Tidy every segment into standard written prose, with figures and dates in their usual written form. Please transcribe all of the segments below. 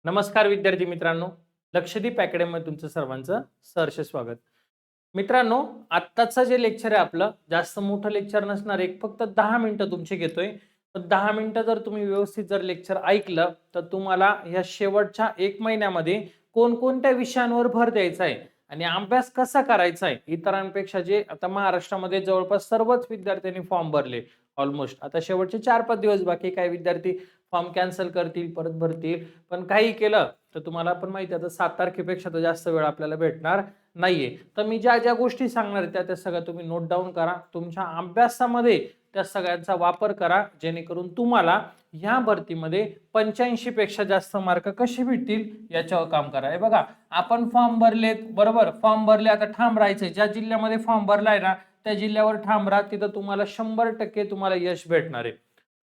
नमस्कार विद्यार्थी मित्रांनो, लक्षदीप अकॅडमीमध्ये तुमचं सर्वांचं सहर्ष स्वागत. मित्रांनो, आत्ताचं जे लेक्चर आहे आपलं जास्त मोठं लेक्चर नसणार, एक फक्त 10 मिनिटं तुमचे घेतोय. पण 10 मिनिटं जर तुम्ही व्यवस्थित जर लेक्चर ऐकलं तर तुम्हाला या शेवटच्या 1 महिन्यामध्ये कोणकोणत्या विषयांवर भर द्यायचा आहे आणि अभ्यास कसा करायचा आहे. इतरांपेक्षा जे आता महाराष्ट्रामध्ये जवळपास सर्वच विद्यार्थ्यांनी फॉर्म भरले ऑलमोस्ट. आता शेवटचे 4-5 दिवस बाकी, काही विद्यार्थी फॉर्म कॅन्सल करतील, परत भरतील. पण काही केलं तर तुम्हाला पण माहिती आहे आता 7 तारखेपेक्षा तर जास्त वेळ आपल्याला भेटणार नाहीये. तर मी ज्या ज्या गोष्टी सांगणार त्या त्या सगळ्या तुम्ही नोट डाऊन करा. तुमच्या अभ्यासामध्ये त्या सगळ्यांचा वापर करा, जेणेकरून तुम्हाला ह्या भरतीमध्ये 85 पेक्षा जास्त मार्क कसे भेटतील याच्यावर काम करा. हे बघा, आपण फॉर्म भरलेत बरोबर, फॉर्म भरले, आता ठाम राहायचंय. ज्या जिल्ह्यामध्ये फॉर्म भरलाय ना त्या जिल्ह्यावर ठाम राहा, तिथं तुम्हाला 100% तुम्हाला यश भेटणार आहे.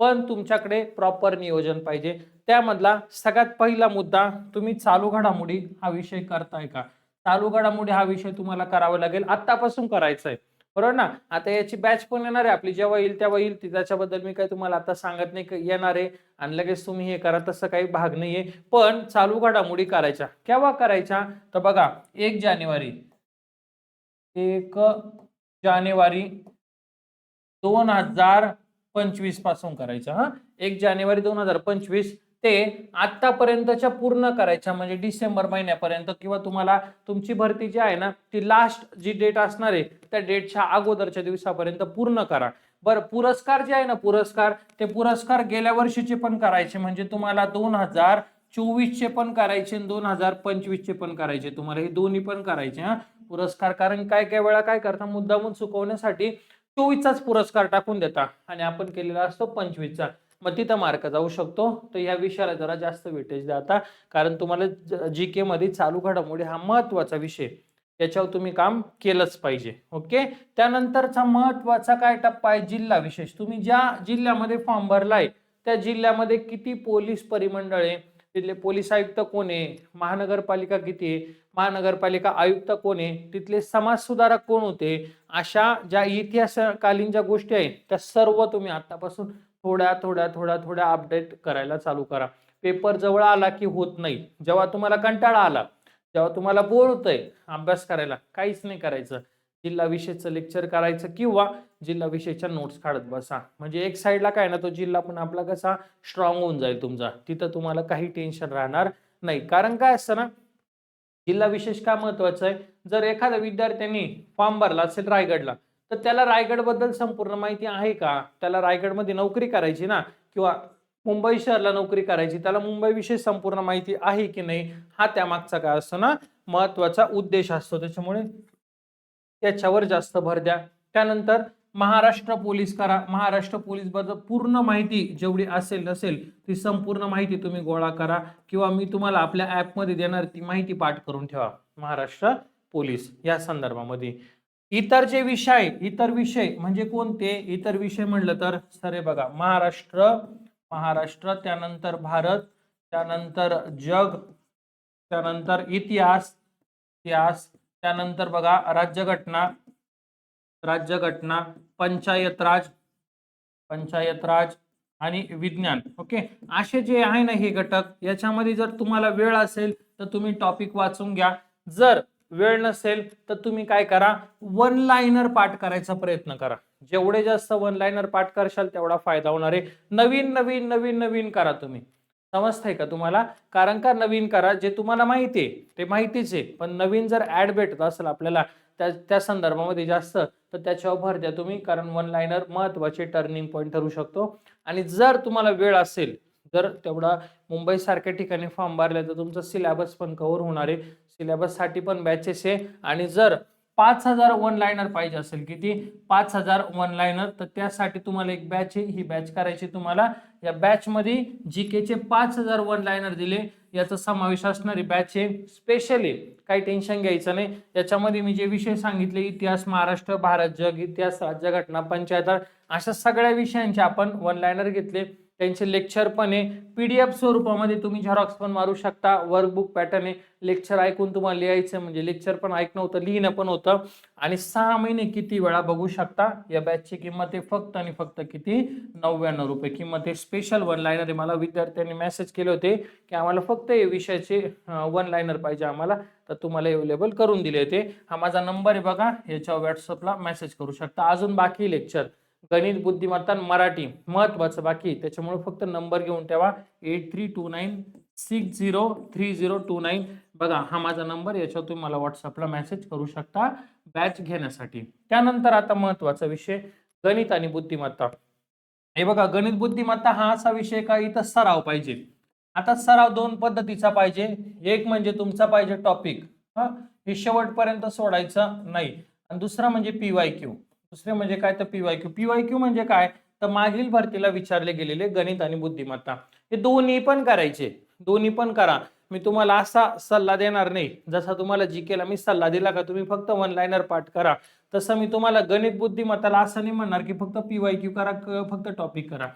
पण तुमच्याकडे प्रॉपर नियोजन पाहिजे. त्यामधला सगळ्यात पहिला मुद्दा, तुम्ही चालू घडामोडी हा विषय करताय का? चालू घडामोडी हा विषय तुम्हाला करावा लागेल, आतापासून करायचा आहे, बरोबर ना. आता याची बॅच पण येणार आहे आपली, जेव्हा येईल तेव्हा येईल त्याच्याबद्दल मी काही तुम्हाला आता सांगत नाही, येणार आहे आणि लगेच तुम्ही हे करा तसं काही भाग नाहीये. पण चालू घडामोडी करायच्या केव्हा करायच्या तर बघा, 1 जानेवारी 2025 पासून करायचं. 1 जानेवारी 2025 ते आतापर्यंतच्या पूर्ण करायच्या, म्हणजे डिसेंबर महिन्यापर्यंत, किंवा तुम्हाला तुमची भरती जी आहे ना ती लास्ट जी डेट असणार आहे त्या डेटच्या अगोदरच्या दिवसापर्यंत पूर्ण करा. बरं, पुरस्कार जे आहे ना, पुरस्कार गेल्या वर्षीचे पण करायचे, म्हणजे तुम्हाला 2024 चे पण करायचे, 2025 चे पण करायचे, तुम्हाला हे दोन्ही पण करायचे पुरस्कार. कारण काय काय वेळा काय करता, मुद्दामून चुकवण्यासाठी 24चाच पुरस्कार टाकून देता आणि आपण केलेला असतो 25चा, मग तिथं मार्क जाऊ शकतो. तर या विषयाला जरा जास्त वेटेज द्या आता, कारण तुम्हाला जीके मध्ये चालू घडामोडी हा महत्वाचा विषय, याच्यावर तुम्ही काम केलंच पाहिजे. ओके. त्यानंतरचा महत्वाचा काय टप्पा आहे, जिल्हा विशेष. तुम्ही ज्या जिल्ह्यामध्ये फॉर्म भरलाय त्या जिल्ह्यामध्ये किती पोलीस परिमंडळ आहे, तिथले पोलीस आयुक्त कोण आहे, महानगरपालिका किती आहे, महानगरपालिका आयुक्त कोण आहे, तिथले समाज सुधारक कोण होते, अशा ज्या इतिहासकालीन ज्या गोष्टी आहेत त्या सर्व तुम्ही आतापासून थोड्या थोड्या थोड्या थोड्या अपडेट करायला चालू करा. पेपर जवळ आला की होत नाही. जेव्हा तुम्हाला कंटाळा आला, जेव्हा तुम्हाला बोर होतंय अभ्यास करायला, काहीच नाही करायचं, जिल्हा विषयचं लेक्चर करायचं किंवा जिल्हा विषयच्या नोट्स काढत बसा. म्हणजे एक साईडला काय ना, तो जिल्हा पण आपला कसा स्ट्रॉंग होऊन जाईल तुमचा, तिथं तुम्हाला काही टेन्शन राहणार नाही. कारण काय असतं ना, जिल्हा विशेष का महत्वाचं आहे, जर एखाद्या विद्यार्थ्यांनी फॉर्म भरला असेल रायगडला, तर त्याला रायगड बद्दल संपूर्ण माहिती आहे का, त्याला रायगडमध्ये नोकरी करायची ना, किंवा मुंबई शहरला नोकरी करायची, त्याला मुंबई विषयी संपूर्ण माहिती आहे की नाही, हा त्यामागचा काय असतो ना महत्वाचा उद्देश असतो. त्याच्यामुळे त्याच्यावर जास्त भर द्या. त्यानंतर महाराष्ट्र पोलीस करा. महाराष्ट्र पोलीस बद्दल पूर्ण माहिती जेवढी असेल नसेल ती संपूर्ण माहिती तुम्ही गोळा करा, किंवा मी तुम्हाला आपल्या ऍपमध्ये देणार ती माहिती पाठ करून ठेवा महाराष्ट्र पोलीस या संदर्भामध्ये. इतर विषय म्हणजे कोणते इतर विषय म्हटलं तर सर हे बघा, महाराष्ट्र, त्यानंतर भारत, त्यानंतर जग, त्यानंतर इतिहास, त्यानंतर बघा राज्यघटना, पंचायत राज आणि विज्ञान. ओके. असे जे आहे ना हे घटक, याच्यामध्ये जर तुम्हाला वेळ असेल तर तुम्ही टॉपिक वाचून घ्या. जर वेळ नसेल तर तुम्ही काय करा, वन लाइनर पाठ करायचा प्रयत्न करा. जेवढे जास्त वन लाइनर पाठ करशाल तेवढा फायदा होणार आहे. नवीन नवीन नवीन नवीन करा तुम्ही. समजतंय का तुम्हाला? कारण का नवीन करा, जे तुम्हाला माहिती आहे ते माहितीच आहे, पण नवीन जर ऍड भेटत असेल आपल्याला त्या संदर्भामध्ये जास्त, तर त्याच्यावर भर द्या तुम्ही, कारण वन लाइनर महत्वाचे टर्निंग पॉईंट ठरू शकतो. आणि जर तुम्हाला वेळ असेल, जर तेवढा मुंबई सारख्या ठिकाणी फॉर्म भरले तर तुमचा सिलेबस पण कव्हर होणार आहे. सिलेबस साठी पण बॅचेस आहे. आणि जर 5000 वन लाइनर पाहिजे असेल, किती 5000 वन लाइनर, तर त्यासाठी तुम्हाला एक बॅच आहे, ही बॅच करायची तुम्हाला. या बॅच मध्ये जीके चे 5000 वन लाइनर दिले, याचा समावेश असणारी बॅच आहे. स्पेशली काही टेन्शन घ्यायचं नाही, याच्यामध्ये मी जे विषय सांगितले, इतिहास, महाराष्ट्र, भारत, जग, इतिहास, राज्यघटना, पंचायत, अशा सगळ्या विषयांचे आपण वन लाइनर घेतले. त्यांचे लेक्चर पण आहे, PDF स्वरूपामध्ये तुम्ही झेरॉक्स पण मारू शकता, वर्कबुक पॅटर्न आहे, लेक्चर ऐकून तुम्हाला लिहायचं म्हणजे लेक्चर पण ऐकणं होतं, लिहिणं पण होतं आणि 6 महिने किती वेळा बघू शकता. या बॅचची किंमत आहे फक्त आणि फक्त किती, 99 रुपये किंमत आहे. स्पेशल वन लाईनर आहे. मला विद्यार्थ्यांनी मेसेज केले होते की आम्हाला फक्त हे विषयाचे वन लाईनर पाहिजे आम्हाला, तर तुम्हाला अवेलेबल करून दिले होते. हा माझा नंबर आहे बघा, याच्यावर व्हॉट्सअपला मेसेज करू शकता. अजून बाकी लेक्चर गणित बुद्धिमत्ता मराठी महत्वाचं बाकी, त्याच्यामुळे फक्त नंबर घेऊन ठेवा 8329603029. बघा हा माझा नंबर, याच्यावर तुम्ही मला व्हॉट्सअपला मेसेज करू शकता बॅच घेण्यासाठी. त्यानंतर आता महत्वाचा विषय गणित आणि बुद्धिमत्ता. हे बघा गणित बुद्धिमत्ता हा असा विषय का इथं सराव पाहिजे. आता सराव दोन पद्धतीचा पाहिजे. एक म्हणजे तुमचा पाहिजे टॉपिक, हे शेवटपर्यंत सोडायचं नाही, आणि दुसरा म्हणजे PYQ. दुसरे म्हणजे काय तर PYQ म्हणजे काय तर मागील भरतीला विचारले गेलेले गणित आणि बुद्धिमत्ता, हे दोन्ही पण करायचे, दोन्ही पण करा. मी तुम्हाला असा सल्ला देणार नाही, जसा तुम्हाला GK ला मी सल्ला दिला का तुम्ही फक्त वन लाईनर पाठ करा, तसं मी तुम्हाला गणित बुद्धिमत्ताला असं नाही म्हणणार की फक्त PYQ करा, फक्त टॉपिक करा.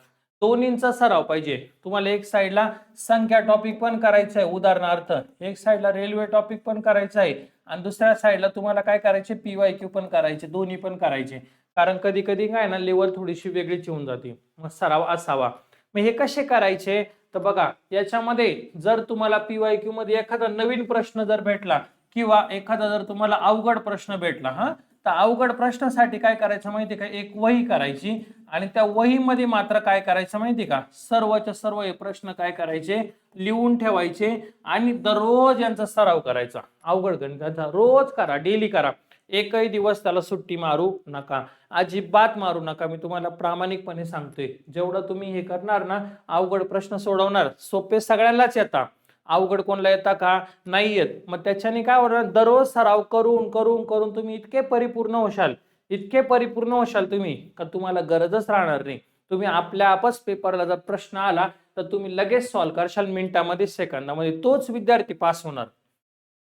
दोन्हींचा सराव पाहिजे. तुम्हाला एक साईडला संख्या टॉपिक पण करायचं आहे, उदाहरणार्थ एक साईडला रेल्वे टॉपिक पण करायचं आहे, आणि दुसऱ्या साईडला तुम्हाला काय करायचे, PYQ पण करायचे, दोन्ही पण करायचे. कारण कधी कधी काय ना लेवल थोडीशी वेगळीच येऊन जाते, मग सराव असावा. मग हे कसे करायचे तर बघा, याच्यामध्ये जर तुम्हाला PYQ मध्ये एखादा नवीन प्रश्न जर भेटला किंवा एखादा जर तुम्हाला अवघड प्रश्न भेटला, तर अवघड प्रश्नासाठी काय करायचं माहिती का, एक वही करायची आणि त्या वहीमध्ये मात्र काय करायचं माहिती का, सर्वच्या सर्व हे प्रश्न काय करायचे, लिहून ठेवायचे आणि दररोज यांचा सराव करायचा. अवघड गणिताचा रोज करा, डेली करा, एकही दिवस त्याला सुट्टी मारू नका, अजिबात मारू नका. मी तुम्हाला प्रामाणिकपणे सांगतोय, जेवढं तुम्ही हे करणार ना, अवघड प्रश्न सोडवणार, सोपे सगळ्यांनाच येतात, अवघड कोणला येता का, नाही येत. मग त्याच्याने काय होणार, दररोज सराव करून करून करून तुम्ही इतके परिपूर्ण होशाल, इतके परिपूर्ण होशाल तुम्ही का तुम्हाला गरजच राहणार नाही. तुम्ही आपल्या आपच पेपरला जर प्रश्न आला तर तुम्ही लगेच सॉल्व्ह करशाल, मिनिटामध्ये सेकंदामध्ये. तोच विद्यार्थी पास होणार.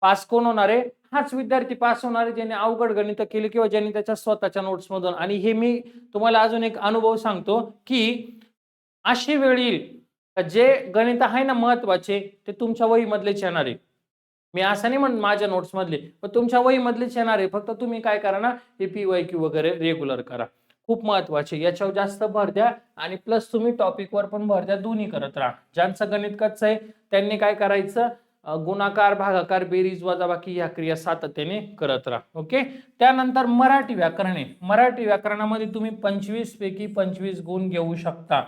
पास कोण होणार आहे, हाच विद्यार्थी पास होणार आहे ज्याने अवघड गणित केली किंवा ज्यांनी त्याच्या स्वतःच्या नोट्स मधून. आणि हे मी तुम्हाला अजून एक अनुभव सांगतो की अशी वेळ येईल जे गणित आहे ना महत्वाचे ते तुमच्या वही मधलेच येणार आहे. मी असं नाही म्हणत माझ्या नोट्स मधले, पण तुमच्या वही मधलेच येणार आहे. फक्त तुम्ही काय करा ना, हे PYQ वगैरे रेग्युलर करा, खूप महत्वाचे, याच्यावर जास्त भर द्या. आणि प्लस तुम्ही टॉपिकवर पण भर द्या, दोन्ही करत राहा. ज्यांचं गणित कच्चं आहे त्यांनी काय करायचं, गुणाकार भागाकार बेरीज वजाबाकी या क्रिया सातत्याने करत राहा. ओके. त्यानंतर मराठी व्याकरण आहे. मराठी व्याकरणामध्ये तुम्ही 25 पैकी 25 गुण घेऊ शकता,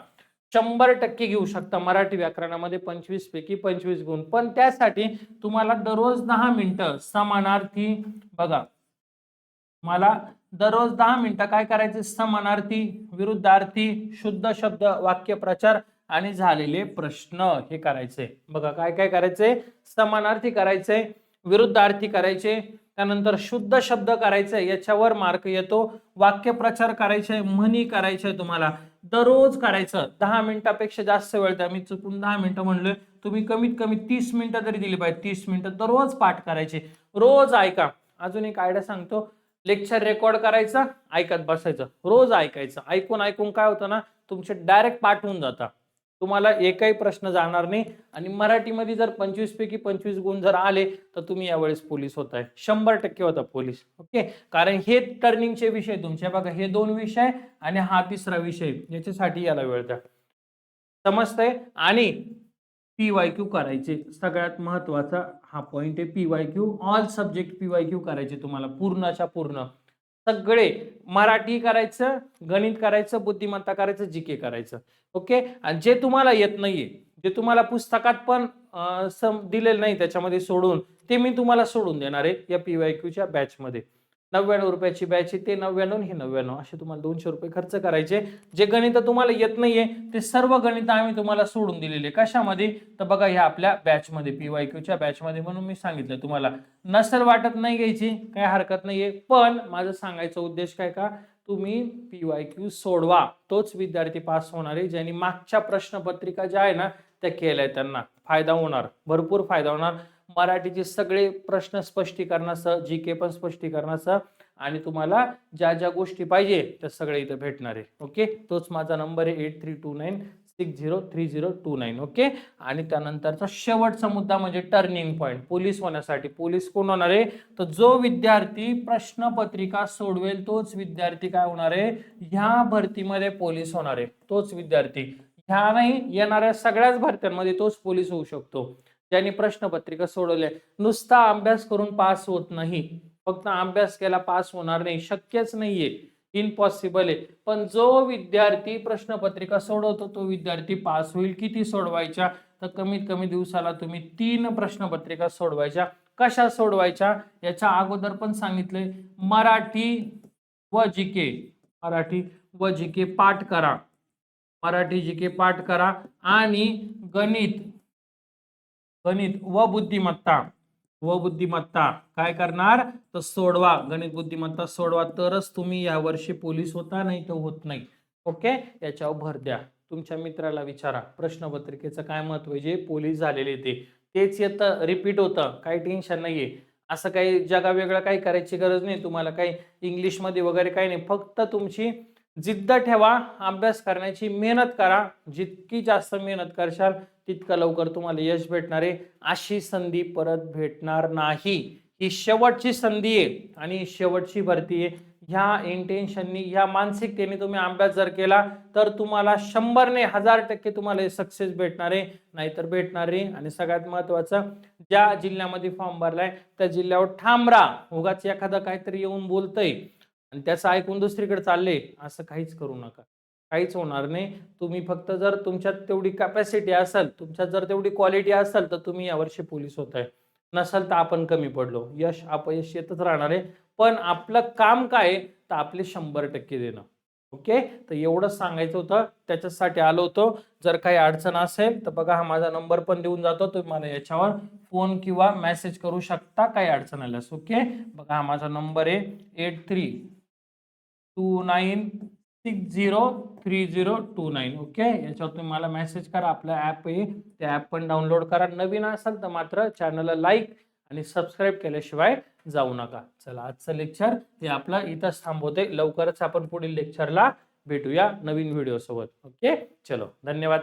100% घेऊ शकता. मराठी व्याकरणामध्ये 25 पैकी 25 गुण. पण त्यासाठी तुम्हाला दररोज 10 मिनिटं समानार्थी, बघा मला दररोज 10 मिनिटं काय करायचे, समानार्थी, विरुद्धार्थी, शुद्ध शब्द, वाक्य प्रचार आणि झालेले प्रश्न हे करायचे. बघा काय काय करायचे, समानार्थी करायचे, विरुद्धार्थी करायचे, त्यानंतर शुद्ध शब्द करायचे, याच्यावर मार्क येतो, वाक्य प्रचार करायचे, म्हणी करायचे. तुम्हाला दररोज करायचं. 10 मिनिटापेक्षा जास्त वेळ द्या. मी चुकून 10 मिनिटं म्हणलोय, तुम्ही कमीत कमी 30 मिनिटं तरी दिली पाहिजे. 30 मिनिटं दररोज पाठ करायचे, रोज ऐका. अजून एक आयडिया सांगतो, लेक्चर रेकॉर्ड करायचं, ऐकत बसायचं, रोज ऐकायचं. ऐकून ऐकून काय होतं ना, तुमचे डायरेक्ट पाठ होऊन जातात, तुम्हाला एकही प्रश्न जाणार नाही. आणि मराठीमध्ये जर 25 पैकी 25 गुण जर आले तर तुम्ही यावेळेस पोलीस होताय, 100% होता पोलीस. ओके. कारण हे टर्निंगचे विषय तुमचे, बघा हे 2 विषय आणि हा 3रा विषय, याच्यासाठी याला वेळ द्या. समजतंय. आणि PYQ करायचे, सगळ्यात महत्वाचा हा पॉइंट आहे. PYQ ऑल सब्जेक्ट PYQ करायचे तुम्हाला, पूर्णच्या पूर्ण सगळे. मराठी करायचं, गणित करायचं, बुद्धिमत्ता करायचं, GK करायचं. ओके. आणि जे तुम्हाला येत नाहीये, जे तुम्हाला पुस्तकात पण दिलेलं नाही त्याच्यामध्ये सोडून, ते मी तुम्हाला सोडून देणार आहे या PYQच्या बॅच मध्ये. 99 रुपयाची बॅच आहे, ते 99 हे 99, असे तुम्हाला 200 रुपये खर्च करायचे. जे गणित तुम्हाला येत नाहीये ते सर्व गणित आम्ही तुम्हाला सोडून दिलेले. कशामध्ये तर बघा ह्या आपल्या बॅच मध्ये, PYQच्या बॅच मध्ये. म्हणून मी सांगितलं तुम्हाला, नसेल वाटत नाही घ्यायची काही हरकत नाहीये, पण माझं सांगायचा उद्देश काय का, तुम्ही PYQ सोडवा, तोच विद्यार्थी पास होणार आहे. ज्यांनी मागच्या प्रश्नपत्रिका ज्या आहे ना त्या केल्या, त्यांना फायदा होणार, भरपूर फायदा होणार. मराठीचे सगळे प्रश्न स्पष्टीकरणासह, GK पण स्पष्टीकरणासह, आणि तुम्हाला ज्या ज्या गोष्टी पाहिजे त्या सगळ्या इथे भेटणार आहे. ओके. तोच माझा नंबर आहे 8329 603029. ओके. आणि त्यानंतरचा शेवटचा मुद्दा म्हणजे टर्निंग पॉईंट. पोलीस होण्यासाठी पोलीस कोण होणार आहे, तर जो विद्यार्थी प्रश्नपत्रिका सोडवेल तोच विद्यार्थी काय होणार आहे, ह्या भरतीमध्ये पोलीस होणार आहे. तोच विद्यार्थी, ह्या नाही येणाऱ्या सगळ्याच भरत्यांमध्ये तोच पोलीस होऊ शकतो ज्यांनी प्रश्नपत्रिका सोडवल्या. नुसता अभ्यास करून पास होत नाही, फक्त अभ्यास केला पास होणार नाही, शक्यच नाहीये, इम्पॉसिबल आहे. पण जो विद्यार्थी प्रश्नपत्रिका सोडवतो तो विद्यार्थी पास होईल. किती सोडवायच्या, तर कमीत कमी दिवसाला तुम्ही 3 प्रश्नपत्रिका सोडवायच्या. कशा सोडवायच्या याच्या अगोदर पण सांगितलंय, मराठी व जीके, मराठी व जीके पाठ करा, मराठी जीके पाठ करा. आणि गणित, गणित व बुद्धिमत्ता, व बुद्धिमत्ता काय करणार, तर सोडवा, गणित बुद्धिमत्ता सोडवा, तरच तुम्ही यावर्षी पोलीस होता, नाही तर होत नाही. ओके. याच्यावर भर द्या. तुमच्या मित्राला विचारा प्रश्नपत्रिकेचं काय महत्व आहे, जे पोलीस झालेले तेच येतं, रिपीट होतं, काही टेन्शन नाहीये. असं काही जगा वेगळं काही करायची गरज नाही तुम्हाला, काही इंग्लिश मध्ये वगैरे काही नाही. फक्त तुमची जिद्द ठेवा, अभ्यास करण्याची मेहनत करा. जितकी जास्त मेहनत करशाल तितकं लवकर तुम्हाला यश भेटणार आहे. अशी संधी परत भेटणार नाही. ही शेवटची संधी आहे आणि शेवटची भरती आहे. ह्या इंटेन्शननी, ह्या मानसिकतेने तुम्ही अभ्यास जर केला तर तुम्हाला 100 ने 1000% तुम्हाला सक्सेस भेटणार आहे, नाहीतर भेटणार नाही. आणि सगळ्यात महत्वाचं, ज्या जिल्ह्यामध्ये फॉर्म भरलाय त्या जिल्ह्यावर ठाम राहा. उगाच एखादा काहीतरी येऊन बोलतय आणि त्याचं ऐकून दुसरीकडे चालले, असं काहीच करू नका, काहीच होणार नाही. तुम्ही फक्त जर तुमच्यात तेवढी कॅपॅसिटी असेल, तुमच्यात जर तेवढी क्वालिटी असेल तर तुम्ही यावर्षी पोलीस होताय. नसेल तर आपण कमी पडलो, यश अपयश येतच राहणार आहे. पण आपलं काम काय आहे, तर आपले 100% देणं. ओके. तर एवढंच सांगायचं होतं, त्याच्यासाठी आलो होतो. जर काही अडचण असेल तर बघा, हा माझा नंबर पण देऊन जातो, तुम्ही मला याच्यावर फोन किंवा मेसेज करू शकता काही अडचण आल्यास. ओके. बघा, हा माझा नंबर आहे 8329603029. ओके. याच्यावर तुम्ही मला मेसेज करा. आपलं ॲप आहे, ते ॲप पण डाउनलोड करा. नवीन असाल तर मात्र चॅनलला लाईक आणि सबस्क्राईब केल्याशिवाय जाऊ नका. चला, आजचं लेक्चर हे आपलं इथंच थांबवते. लवकरच आपण पुढील लेक्चरला भेटूया नवीन व्हिडिओ सोबत. ओके. चलो, धन्यवाद.